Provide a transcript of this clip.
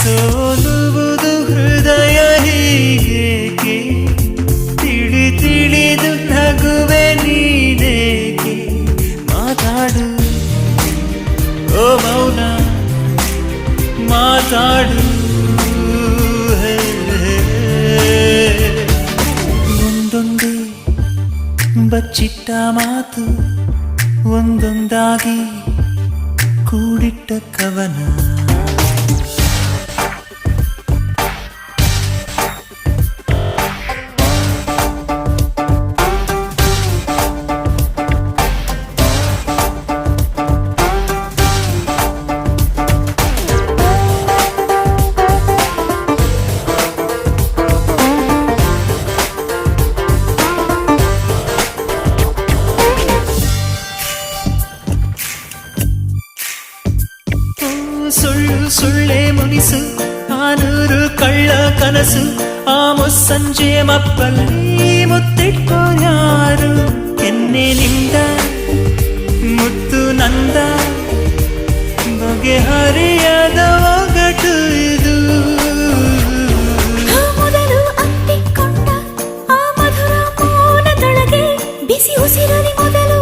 ಸೋಲುವುದು ಹೃದಯ ಹೀಗೇಕೆ ತಿಳಿದು ನಗುವೆ ನೀನೇಕೆ ಮಾತಾಡು ಓ ಮೌನ ಮಾತಾಡು ಒಂದೊಂದೇ ಬಚ್ಚಿಟ್ಟ ಮಾತು ಒಂದೊಂದಾಗಿ ಕೂಡಿಟ್ಟ ಕವನ ಸುಳ್ಳು ಸುಳ್ಳೆ ಮುನಿಸು ಆನೂರು ಕಳ್ಳ ಕನಸು ಆ ಮುಸ್ಸಂಜೆ ಮಪ್ಪಲ್ಲಿ ಮುತ್ತಿಟ್ಟೋ ಯಾರು ಕೆನ್ನೆನಿಂದ ಮುತ್ತು ನಂದ ಬಗೆಹರಿಯದ ಒಗಟು ಇದು ಮೊದಲು ಅಪ್ಪಿಕೊಂಡ ಆ ಮಧುರ ಮೌನದೊಳಗೆ ಬಿಸಿ ಉಸಿರಲಿ ಮೊದಲು